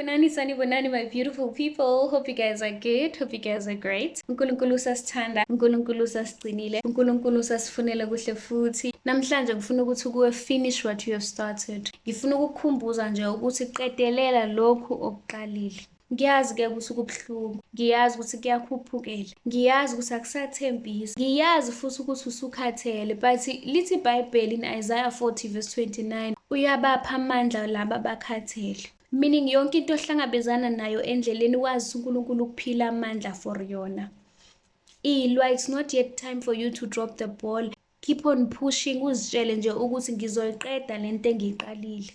Sanibonani, my beautiful people. Hope you guys are good. Hope you guys are great. uNkulunkulu usasithanda, uNkulunkulu usasigcinile, uNkulunkulu usasifunela kuhle futhi. Namhlanje ngifuna ukuthi kuwe finish what you have started. Ngifuna ukukukhumbuza nje ukuthi qedelela lokhu okuqalile. Ngiyazi-ke ukuthi kubuhlungu, ngiyazi ukuthi kuyakhuphukela, ngiyazi ukuthi akusathembisi, ngiyazi futhi ukuthi usukhathele, but lithi iBhayibheli in Isaiah 40 verse 29, uyabapha amandla laba abakhathele. Meaning yonke into ohlangabezana nayo endleleni wazi uNkulunkulu ukuphila amandla for yona. Ilwa, it's not yet time for you to drop the ball. Keep on pushing, uzitshele nje ukuthi ngizoyiqeda lento engiyiqalile.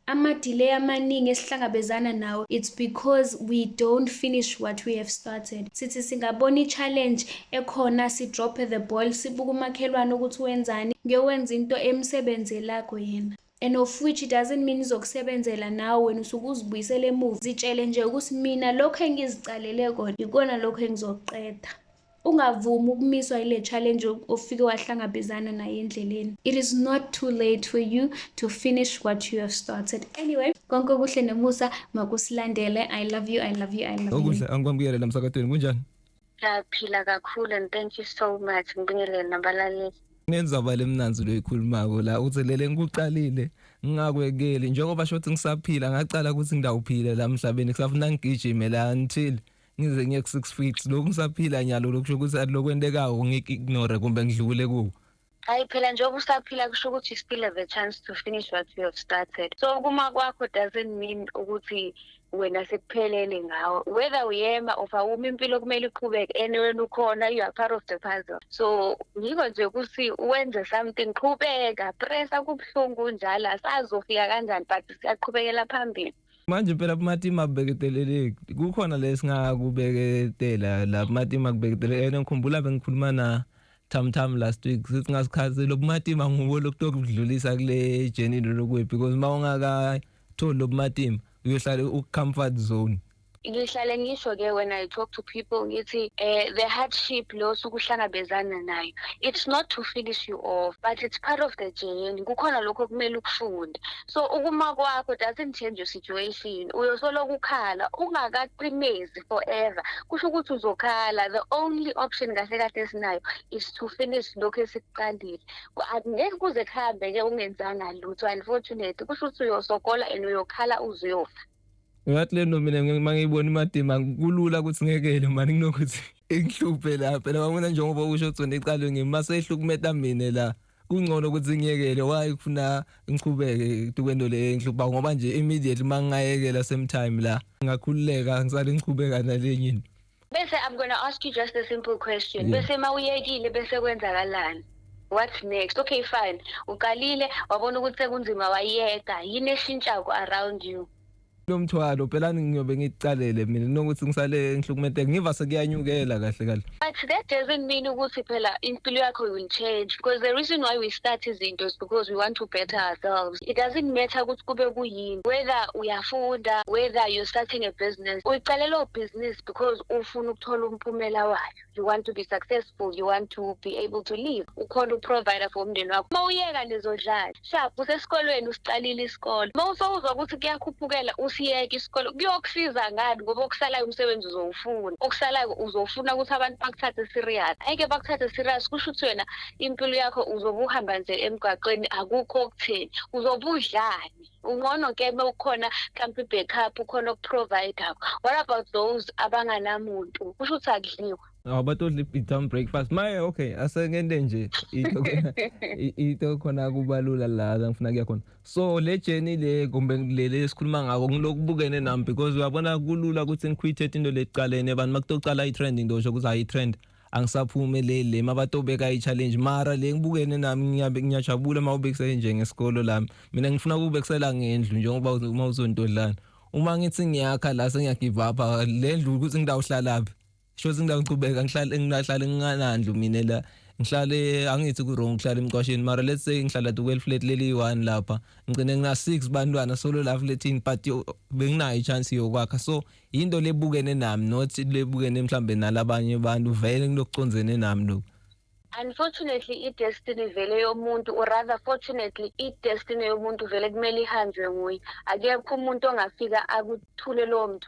Ama-delay amaningi esihlangabezana nawo, it's because we don't finish what we have started. Sithi singabona i-challenge ekhona si-drop the ball, sibuka umakhelwane ukuthi wenzani, ngiyowenza into emsebenzelako yena. And of which it doesn't mean izokusebenzela nawe wena usuke uzibuyisele emuva. Zitshele nje ukuthi mina lokho engizicalele kona ikona lokho engizokuqeda. Ungavumi ukumiswa ile challenge ofike wahlangabezana nayo endleleni. It is not too late for you to finish what you have started. Anyway, konke kuhle nemusa makusilandele. I love you, I love you, I love you. Okuhle angikwamukele lamsakadweni kunjani? Ngiyaphila kakhulu and thank you so much ngibingelele nabalaleli. Ngenzaba lemnanzi lo ikhulumako la uthelele ngikuqalile ngingakwekeli njengoba shothi ngisaphila ngacala ukuthi ngidawuphila la emhlabeni kusafuna ngigijime la until ngize ngiye ku 6 feet lokhu ngisaphila nyalo lokusho ukuthi alokwendekayo ngikignore kumbe ngidlule kuwo. Hayi phela njengoba usaphila kusho ukuthi you still have a chance to finish what you have started. So kuma kwakho doesn't mean ukuthi wena sekuphelele ngawo. Whether uyema or awumi impilo kumele iqhubeke anyway ukhona, you are part of the puzzle. So ngiko nje ukuthi wenze something, qhubeka, pressa kubuhlungu njalo asazofika kanjani but siyaqhubekela phambili. Manje phela amateam abeketelele kukhona lesingakubeketela la amateam akubeketelele ngikhumbula bengikhuluma na Tam last week sithi ngasikhathi lo mateam angubo lokudlulisa kule journey lokwe because mawungaka tholi lo mateam uyohlala u-comfort zone. Ngihlale ngisho ke when I talk to people ngithi the hardship lo sukuhlangabezana nayo, it's not to finish you off but it's part of the journey. Kukhona lokho kumele ukufunde. So ukuma kwakho doesn't change your situation. Uyosoloku ukhala ungakaqinezi forever. Kusho ukuthi uzokhala. The only option kahle kahle esinayo is to finish lokho esikuqalile. Angeke kuze kuhambe ke ungenzanga lutho. Unfortunately kusho ukuthi uyosokola and uyokhala uzoyofa. Ngathi lento mina mangiyibona imadima kulula ukuthi ngekele manje nginokuthi engihluphe la phela wabona njengoba usho ukuthi necalo ngimase ehlukumeta mina la kungcono ukuthi ngiyekele why ufuna ngiqhubeke kwento le engihlupha ngoba nje immediately mangayekela same time la ngakhululeka ngisale ngiqhubeka nalenye into. Bese I'm going to ask you just a simple question. Bese mawuyekile bese kwenzakalani? What's next? Okay fine. Uqalile wabona ukuthi sekunzima wayeka. Yini eshintsha around you? Lo mthwalo phela ngiyobe ngicalele mina nokuthi ngisale ngihlukumetheke ngiva sekuyanyukela kahle kahle. But that doesn't mean ukuthi phela impilo yakho will change because the reason why we start izinto is because we want to better ourselves. It doesn't matter ukuthi kube kuyini, whether uyafunda, whether you're starting a business. Uyicalela business because ufuna ukuthola umphumela wayo. You want to be successful, you want to be able to live. Ukhona uprovide for umndeni wakho. Mawuyeka lezodlala. Sharp usesikolweni usicalile isikole. Mawusawuzwa ukuthi kuyakhuphukela usiyeke isikole. Kuyokusiza ngani ngoba okusalayo umsebenzi uzowufuna. Okusalayo uzofuna ukuthi abantu bakuthathe serious. Ayike bakuthathe serious kusho ukuthi wena impilo yakho uzobuhamba nje emgwaqweni akukho okutheni. Uzobudlani. Ungono ke mawukhona mhlawumbe backup ukhona ukuprovide. What about those abanganamuntu? Kusho ukuthi akudliwa. Abatodla i-dumb breakfast maye okay asengende nje ito khona kubalula la ngifuna kuya khona so le journey le kumbe lele esikhuluma ngako ngilokubukene nami because uyabona kulula ukuthi ngiquit into lecalene abantu makutoqala i-trend indosho ukuthi hayi i-trend angisaphumelele mabatobeka i-challenge mara le ngibukene nami ngiyajabula mawubekise nje ngesikolo lami mina ngifuna ukubekisela ngendlu njengoba uma uzontodlana uma ngithi ngiyakha la sengiyagive up le ndlu ukuthi ngidawuhlala shothi ngidawuqhubeka ngihlale nginganandlu mina la ngihlale angithi ku wrong ngihlale emqwasheni mara let's say ngihlala ku flat leli 1 lapha ngicine ngina 6 bantwana solo la flatini but benginayo ichance yokwakha so into lebukene nami not lebukene mhlambe nalabanye abantu vele ngilokuconzene nami lokho Unfortunately, i-destiny vele yomuntu, or rather fortunately, i-destiny yomuntu vele kumele ihanjwe nguye. Akekho umuntu ongafika akuthule lowo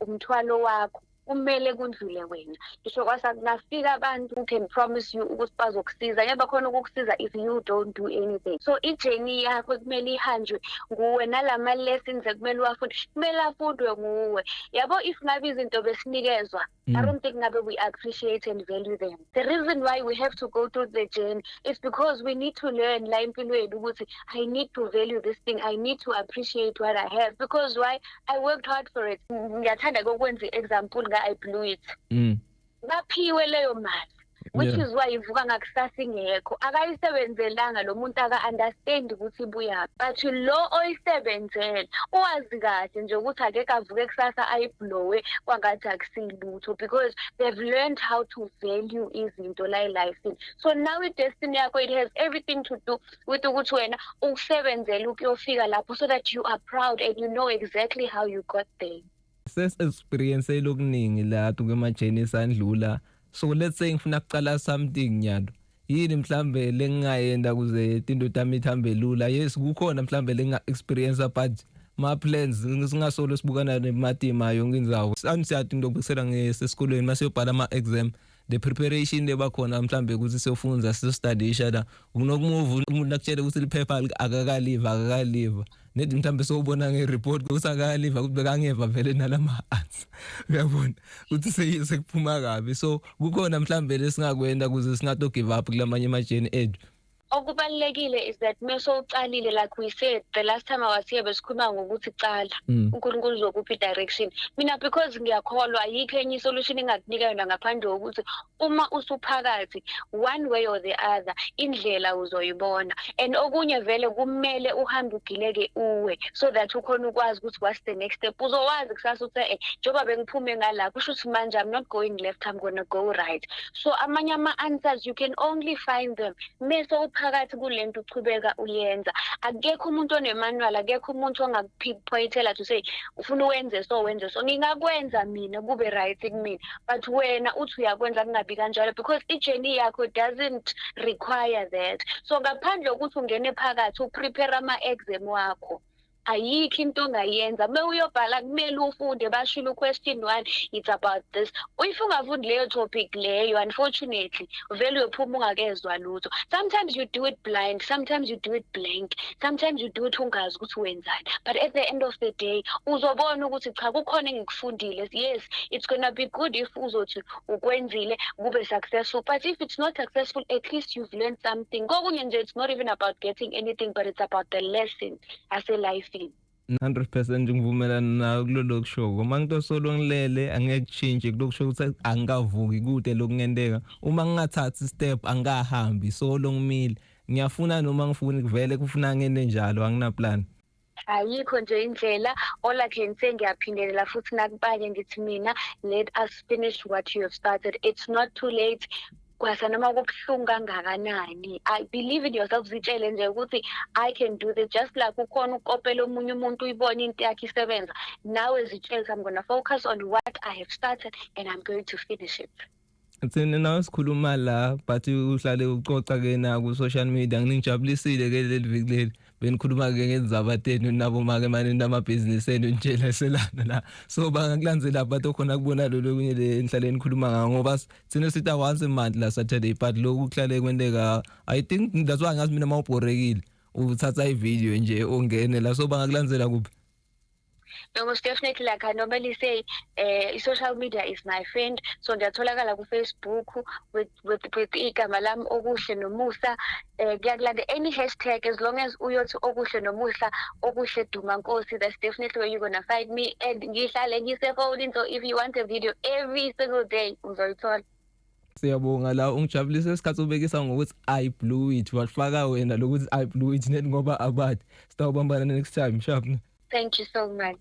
umthwalo wakho. Kumele kundlule wena. Ngisho kungafika abantu who can promise you ukuthi bazokusiza, ngeke bakhona ukukusiza if you don't do anything. So i-journey yakho kumele ihanjwe nguwe, nalama lessons ekumele uwafunde kumele afundwe nguwe. Yabo, if ngabe izinto besinikezwa, I don't think ngabe we appreciate and value them. The reason why we have to go through the journey is because we need to learn la empilweni ukuthi I need to value this thing, I need to appreciate what I have, because why? I worked hard for it. Ngiyathanda kokwenza i-example I blew it. Baphiwe leyo mali, which is why ivuka ngakusasa ingekho. Akayisebenzelanga lo muntu, aka-understand ukuthi ibuyaphi. But lo oyisebenzele uwazi kahle nje ukuthi akeke avuke kusasa ayiblowe kwangathi akusilutho, because they've learned how to value izinto la elifini. So now i-destiny yakho, it has everything to do with ukuthi wena usebenzele ukuyofika lapho, so that you are proud and you know exactly how you got there. Experience lokuningi la kwemajeni esandlula. So let's say ngifuna kuqala something nyalo, yini mhlambe lengayenda kuze into tami ithambe lula? Yes, kukhona mhlambe lenga experience, but ma plans singasolo sibukana nematima yonke indzawo. Angisathi ngizobukisela ngesesikolweni masiyobhala ama exam, the preparation lebakhona mhlambe ukuthi siyofunda study ishada unokumove umuntu akutshela ukuthi liphepha akakaliva nethi mhlambe sowubona ngereport kusakaliva ukuthi bekangeva vele nalama answers, uyabona ukuthi sekuphuma kabi. So kukhona mhlambe lesingakwenda kuze singato give up kulamanye amajeni ethu. Okubalulekile is that mesowucalile, like we said the last time I was here, besikhuluma ngokuthi cala uNkulunkulu uzokuphi direction. Mina because ngiyakholwa ayikho enye solution engakunika yona ngaphandle kokuthi uma usuphakathi one way or the other indlela uzoyibona, and okunye vele kumele uhambe ugileke uwe, so that ukhona ukwazi ukuthi what's the next step. Uzowazi kusasa ukuthi njoba bengiphume ngalapho kusho ukuthi manje I'm not going left, I'm going to go right. So amanye ama answers you can only find them meso phakathi kulento uchubeka uyenza. Akekho umuntu onemanual, akekho umuntu ongakuphoyithela to say ufuna wenze so wenze so. Ngingakwenza mina kube right kumina, but wena uthi uyakwenza kungabi kanjalo, because i-journey yakho doesn't require that. So ngaphandle kokuthi ungene phakathi uprepare ama-exam wakho, ayikho into ongayenza. Uma uyobhala kumele ufunde, bashilo question 1 it's about this. If ungafundi leyo topic leyo, unfortunately vele uyophuma ungakezwa lutho. Sometimes you do it blind, sometimes you do it blank, sometimes you do it ungazi ukuthi wenzani, but at the end of the day uzobona ukuthi cha kukhona engikufundile. Yes, it's gonna be good if uzothi ukwenzile kube successful, but if it's not successful, at least you've learned something. Kokunye nje, it's not even about getting anything, but it's about the lesson as a life. 100% ngivumelana nawe kulolo kusho. Mangito solo ngilele angeke change kulokusho ukuthi angikavuki kude lokungendeka. Uma ngingathathi step angikahambi solo ngimile. Ngiyafuna noma ngifuni kuvele kufuna ngene njalo, angina plan. Ayikho nje indlela. All I can say ngiyaphindelela futhi nakubanye ngithi mina, let us finish what you have started. It's not too late. Kwasanoma kubuhlungu kangakanani, I believe in yourself. Zitshele nje ukuthi I can do this, just like ukhona ukopela omunye umuntu uyibona into yakhe isebenza. Nawe zitshele I'm going to focus on what I have started and I'm going to finish it. Thina nawe sikhuluma la, but uhlale ucoca ke na ku social media. Ngingijabulisile ke leli viki leli benikhuluma ke ngezabateni nabo make manje namabhizinisi enu njela selana la. So bangakulandzela but okhona kubona lo kunye le enhlaleni khuluma ngawo, ngoba thina sitha once a month la Saturday, but lokhu kuhlale kwendeka. I think that's why ngazi mina mawubhorekile uthatha ivideo nje ongene la. So bangakulandzela kuphi? No, most definitely, like I normally say, social media is my friend. So ngiyatholakala ku Facebook with igama lami Okuhle Nomusa. Kuyakulanda any hashtag, as long as uyothi Okuhle Nomusa, Okuhle Dumankosi, that's definitely where you're gonna find me. And ngihlale ngisefonini, so if you want a video every single day, uzoyithola. Siyabonga la ungijabulisa isikhathi ubekisa ngokuthi I blew it. Wafaka wena lokuthi I blew it net ngoba abathi. Sitawubambana next time sharp. Thank you so much.